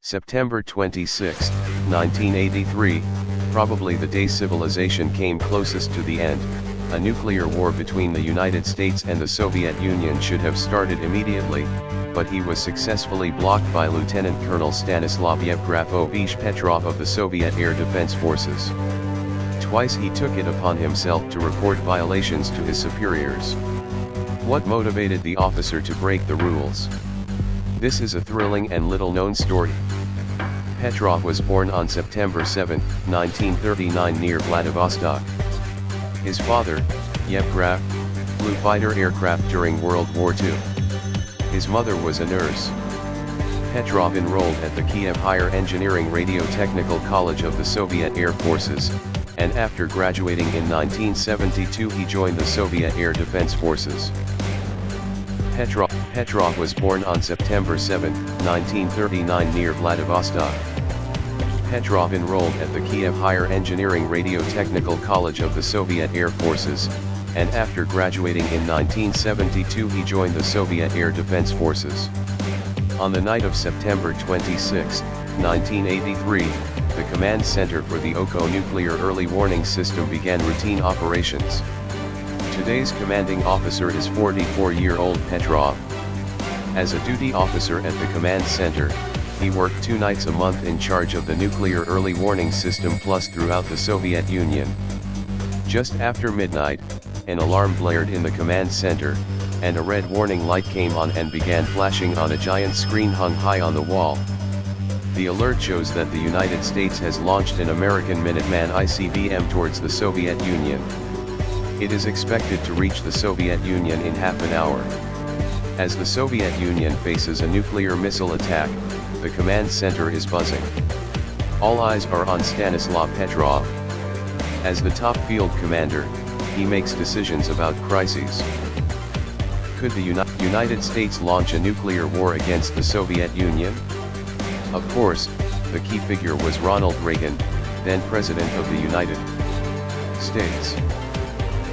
September 26, 1983, probably the day civilization came closest to the end. A nuclear war between the United States and the Soviet Union should have started immediately, but he was successfully blocked by Lieutenant Colonel Stanislav Petrov of the Soviet Air Defense Forces. Twice he took it upon himself to report violations to his superiors. What motivated the officer to break the rules? This is a thrilling and little-known story. Petrov was born on September 7, 1939 near Vladivostok. His father, Yevgraf, flew fighter aircraft during World War II. His mother was a nurse. Petrov enrolled at the Kiev Higher Engineering Radio-Technical College of the Soviet Air Forces, and after graduating in 1972 he joined the Soviet Air Defense Forces. Petrov was born on September 7, 1939 near Vladivostok. Petrov enrolled at the Kiev Higher Engineering Radio-Technical College of the Soviet Air Forces, and after graduating in 1972 he joined the Soviet Air Defense Forces. On the night of September 26, 1983, the command center for the Oko nuclear early warning system began routine operations. Today's commanding officer is 44-year-old Petrov. As a duty officer at the command center, he worked 2 nights a month in charge of the nuclear early warning system plus throughout the Soviet Union. Just after midnight, an alarm blared in the command center, and a red warning light came on and began flashing on a giant screen hung high on the wall. The alert shows that the United States has launched an American Minuteman ICBM towards the Soviet Union. It is expected to reach the Soviet Union in half an hour. As the Soviet Union faces a nuclear missile attack, the command center is buzzing. All eyes are on Stanislav Petrov. As the top field commander, he makes decisions about crises. Could the United States launch a nuclear war against the Soviet Union? Of course, the key figure was Ronald Reagan, then President of the United States.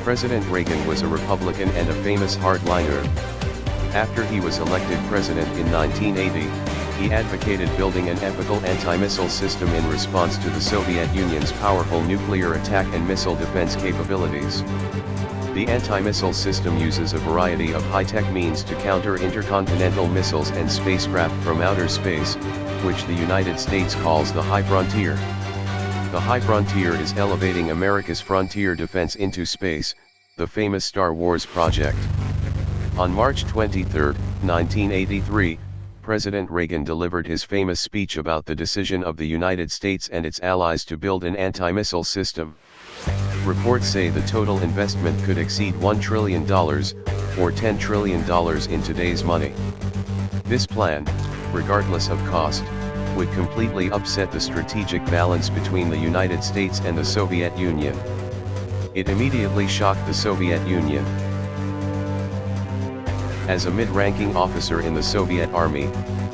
President Reagan was a Republican and a famous hardliner. After he was elected president in 1980, he advocated building an ethical anti-missile system in response to the Soviet Union's powerful nuclear attack and missile defense capabilities. The anti-missile system uses a variety of high-tech means to counter intercontinental missiles and spacecraft from outer space, which the United States calls the high frontier. The high frontier is elevating America's frontier defense into space, the famous Star Wars project. On March 23, 1983, President Reagan delivered his famous speech about the decision of the United States and its allies to build an anti-missile system. Reports say the total investment could exceed $1 trillion, or $10 trillion in today's money. This plan, regardless of cost, would completely upset the strategic balance between the United States and the Soviet Union. It immediately shocked the Soviet Union. As a mid-ranking officer in the Soviet Army,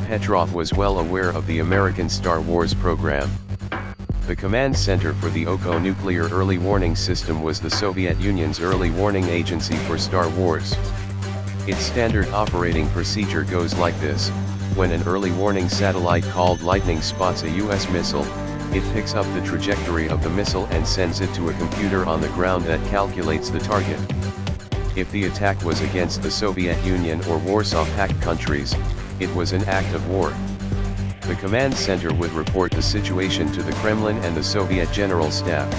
Petrov was well aware of the American Star Wars program. The command center for the Oko nuclear early warning system was the Soviet Union's early warning agency for Star Wars. Its standard operating procedure goes like this: when an early warning satellite called Lightning spots a US missile, it picks up the trajectory of the missile and sends it to a computer on the ground that calculates the target. If the attack was against the Soviet Union or Warsaw Pact countries, it was an act of war. The command center would report the situation to the Kremlin and the Soviet General Staff.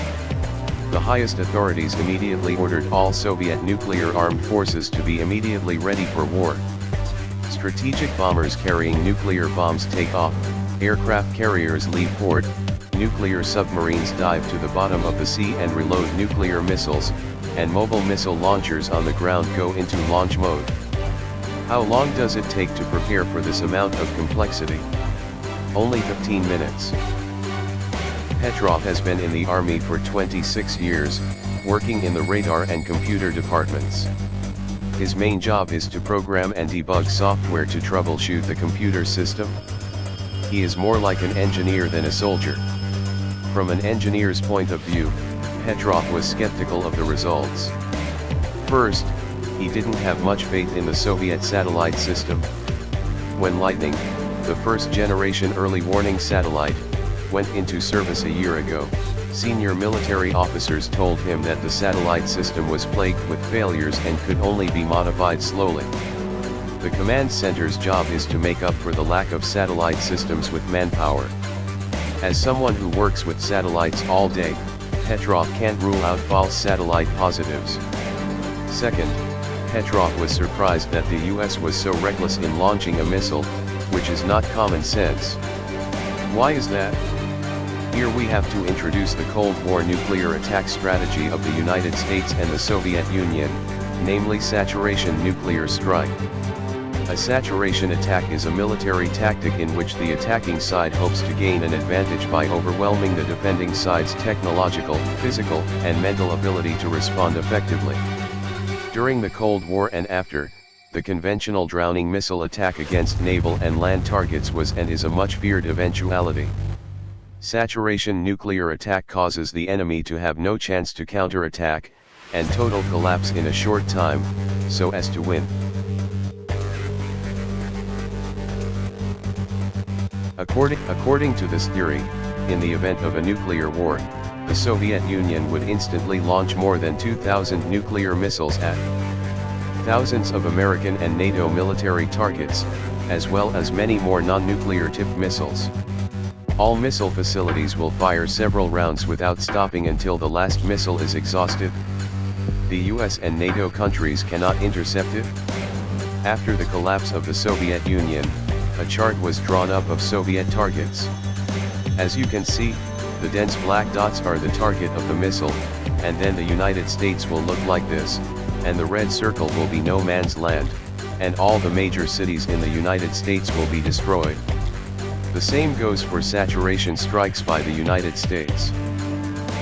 The highest authorities immediately ordered all Soviet nuclear armed forces to be immediately ready for war. Strategic bombers carrying nuclear bombs take off, aircraft carriers leave port, nuclear submarines dive to the bottom of the sea and reload nuclear missiles, and mobile missile launchers on the ground go into launch mode. How long does it take to prepare for this amount of complexity? Only 15 minutes. Petrov has been in the army for 26 years, working in the radar and computer departments. His main job is to program and debug software to troubleshoot the computer system. He is more like an engineer than a soldier. From an engineer's point of view, Petrov was skeptical of the results. First, he didn't have much faith in the Soviet satellite system. When Lightning, the first-generation early warning satellite, went into service a year ago. Senior military officers told him that the satellite system was plagued with failures and could only be modified slowly. The command center's job is to make up for the lack of satellite systems with manpower. As someone who works with satellites all day, Petrov can't rule out false satellite positives. Second, Petrov was surprised that the US was so reckless in launching a missile, which is not common sense. Why is that? Here we have to introduce the Cold War nuclear attack strategy of the United States and the Soviet Union, namely saturation nuclear strike. A saturation attack is a military tactic in which the attacking side hopes to gain an advantage by overwhelming the defending side's technological, physical, and mental ability to respond effectively. During the Cold War and after, the conventional drowning missile attack against naval and land targets was and is a much feared eventuality. Saturation nuclear attack causes the enemy to have no chance to counterattack, and total collapse in a short time, so as to win. According to this theory, in the event of a nuclear war, the Soviet Union would instantly launch more than 2,000 nuclear missiles at thousands of American and NATO military targets, as well as many more non-nuclear tipped missiles. All missile facilities will fire several rounds without stopping until the last missile is exhausted. The US and NATO countries cannot intercept it. After the collapse of the Soviet Union, a chart was drawn up of Soviet targets. As you can see, the dense black dots are the target of the missile, and then the United States will look like this, and the red circle will be no man's land, and all the major cities in the United States will be destroyed. The same goes for saturation strikes by the United States.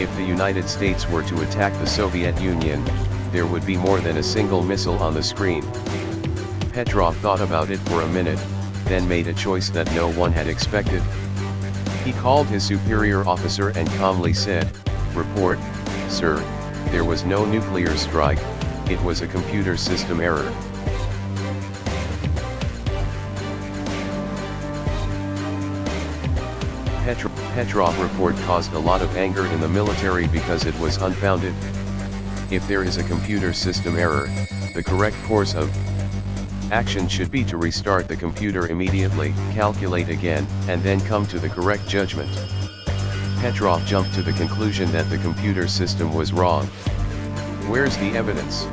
If the United States were to attack the Soviet Union, there would be more than a single missile on the screen. Petrov thought about it for a minute, then made a choice that no one had expected. He called his superior officer and calmly said, "Report, sir, there was no nuclear strike, it was a computer system error." Petrov report caused a lot of anger in the military because it was unfounded. If there is a computer system error, the correct course of action should be to restart the computer immediately, calculate again, and then come to the correct judgment. Petrov jumped to the conclusion that the computer system was wrong. Where's the evidence?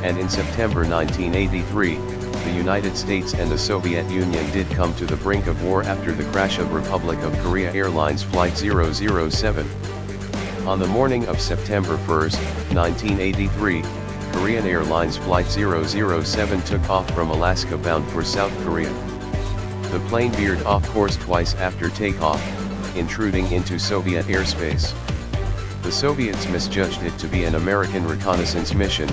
And in September 1983, the United States and the Soviet Union did come to the brink of war after the crash of Republic of Korea Airlines Flight 007. On the morning of September 1, 1983, Korean Airlines Flight 007 took off from Alaska bound for South Korea. The plane veered off course twice after takeoff, intruding into Soviet airspace. The Soviets misjudged it to be an American reconnaissance mission,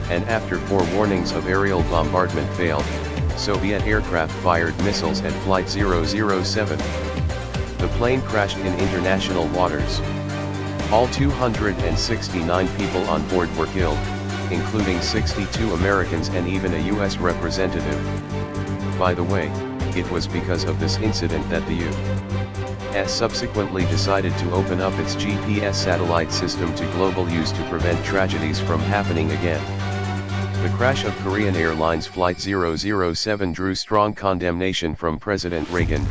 and after 4 warnings of aerial bombardment failed, Soviet aircraft fired missiles at Flight 007. The plane crashed in international waters. All 269 people on board were killed, including 62 Americans and even a US representative. By the way, it was because of this incident that the U.S. subsequently decided to open up its GPS satellite system to global use to prevent tragedies from happening again. The crash of Korean Airlines Flight 007 drew strong condemnation from President Reagan,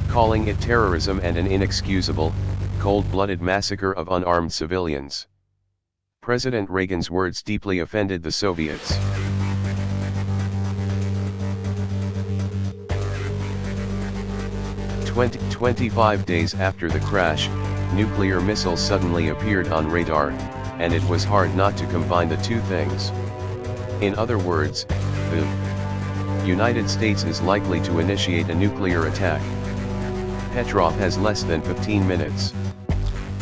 calling it terrorism and an inexcusable, cold-blooded massacre of unarmed civilians. President Reagan's words deeply offended the Soviets. Twenty-five days after the crash, nuclear missiles suddenly appeared on radar, and it was hard not to combine the two things. In other words, the United States is likely to initiate a nuclear attack. Petrov has less than 15 minutes.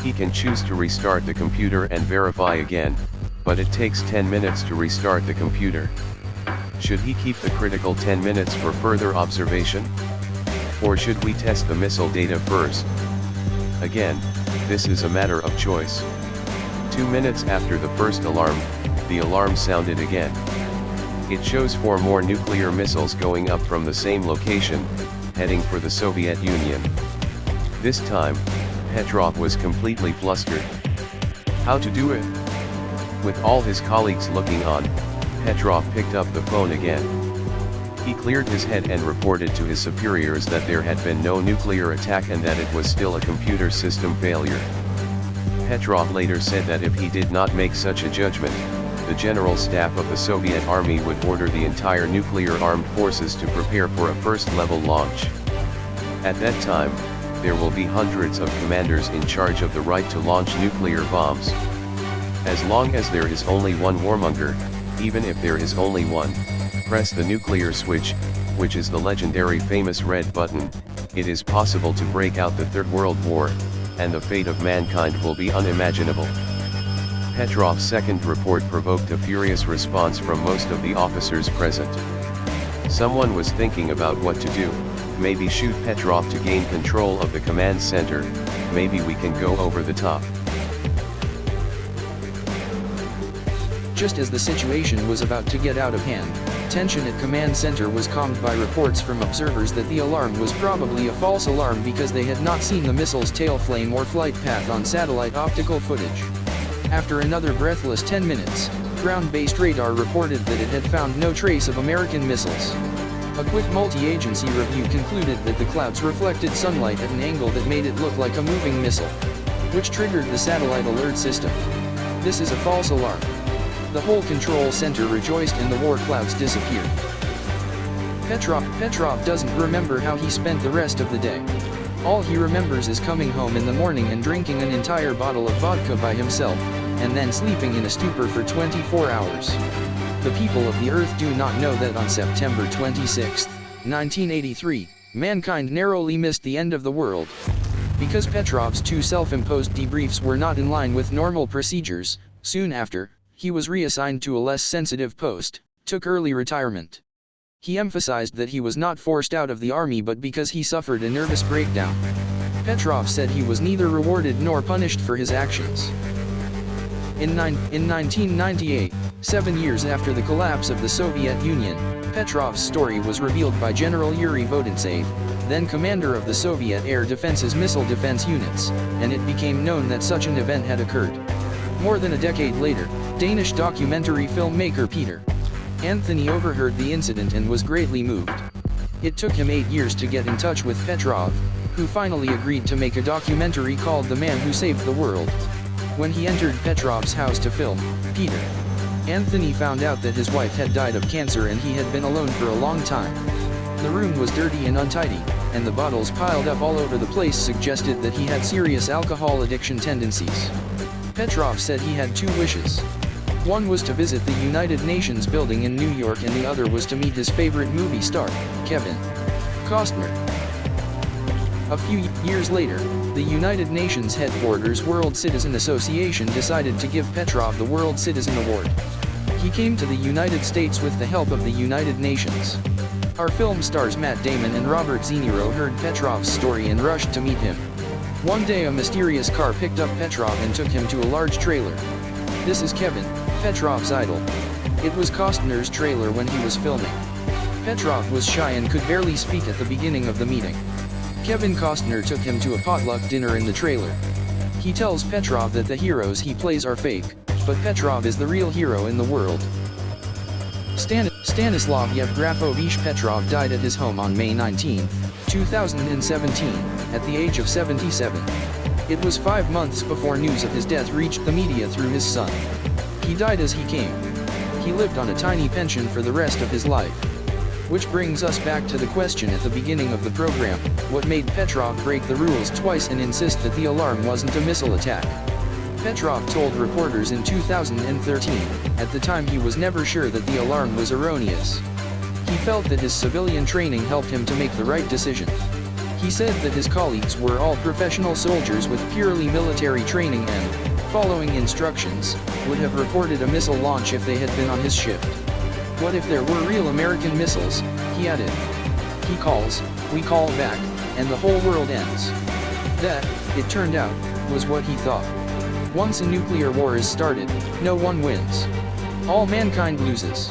He can choose to restart the computer and verify again, but it takes 10 minutes to restart the computer. Should he keep the critical 10 minutes for further observation? Or should we test the missile data first? Again, this is a matter of choice. 2 minutes after the first alarm, the alarm sounded again. It shows 4 more nuclear missiles going up from the same location, heading for the Soviet Union. This time, Petrov was completely flustered. How to do it? With all his colleagues looking on, Petrov picked up the phone again. He cleared his head and reported to his superiors that there had been no nuclear attack and that it was still a computer system failure. Petrov later said that if he did not make such a judgment, the General Staff of the Soviet Army would order the entire nuclear armed forces to prepare for a first-level launch. At that time, there will be hundreds of commanders in charge of the right to launch nuclear bombs. As long as there is only one warmonger, even if there is only one, press the nuclear switch, which is the legendary famous red button, it is possible to break out the Third World War, and the fate of mankind will be unimaginable. Petrov's second report provoked a furious response from most of the officers present. Someone was thinking about what to do, maybe shoot Petrov to gain control of the command center, maybe we can go over the top. Just as the situation was about to get out of hand, tension at command center was calmed by reports from observers that the alarm was probably a false alarm because they had not seen the missile's tail flame or flight path on satellite optical footage. After another breathless 10 minutes, ground-based radar reported that it had found no trace of American missiles. A quick multi-agency review concluded that the clouds reflected sunlight at an angle that made it look like a moving missile, which triggered the satellite alert system. This is a false alarm. The whole control center rejoiced and the war clouds disappeared. Petrov doesn't remember how he spent the rest of the day. All he remembers is coming home in the morning and drinking an entire bottle of vodka by himself, and then sleeping in a stupor for 24 hours. The people of the Earth do not know that on September 26, 1983, mankind narrowly missed the end of the world. Because Petrov's two self-imposed debriefs were not in line with normal procedures, soon after, he was reassigned to a less sensitive post, took early retirement. He emphasized that he was not forced out of the army but because he suffered a nervous breakdown. Petrov said he was neither rewarded nor punished for his actions. In 1998, 7 years after the collapse of the Soviet Union, Petrov's story was revealed by General Yuri Vodintsev, then commander of the Soviet Air Defense's missile defense units, and it became known that such an event had occurred. More than a decade later, Danish documentary filmmaker Peter Anthony overheard the incident and was greatly moved. It took him 8 years to get in touch with Petrov, who finally agreed to make a documentary called The Man Who Saved the World. When he entered Petrov's house to film, Peter Anthony found out that his wife had died of cancer and he had been alone for a long time. The room was dirty and untidy, and the bottles piled up all over the place suggested that he had serious alcohol addiction tendencies. Petrov said he had 2 wishes. One was to visit the United Nations building in New York and the other was to meet his favorite movie star, Kevin Costner. A few years later, the United Nations headquarters World Citizen Association decided to give Petrov the World Citizen Award. He came to the United States with the help of the United Nations. Our film stars Matt Damon and Robert De Niro heard Petrov's story and rushed to meet him. One day a mysterious car picked up Petrov and took him to a large trailer. This is Kevin, Petrov's idol. It was Costner's trailer when he was filming. Petrov was shy and could barely speak at the beginning of the meeting. Kevin Costner took him to a potluck dinner in the trailer. He tells Petrov that the heroes he plays are fake, but Petrov is the real hero in the world. Stanislav Yevgrafovich Petrov died at his home on May 19, 2017, at the age of 77. It was 5 months before news of his death reached the media through his son. He died as he came. He lived on a tiny pension for the rest of his life. Which brings us back to the question at the beginning of the program, what made Petrov break the rules twice and insist that the alarm wasn't a missile attack? Petrov told reporters in 2013, at the time he was never sure that the alarm was erroneous. He felt that his civilian training helped him to make the right decision. He said that his colleagues were all professional soldiers with purely military training and, following instructions, would have reported a missile launch if they had been on his shift. What if there were real American missiles, he added. He calls, we call back, and the whole world ends. That, it turned out, was what he thought. Once a nuclear war is started, no one wins. All mankind loses.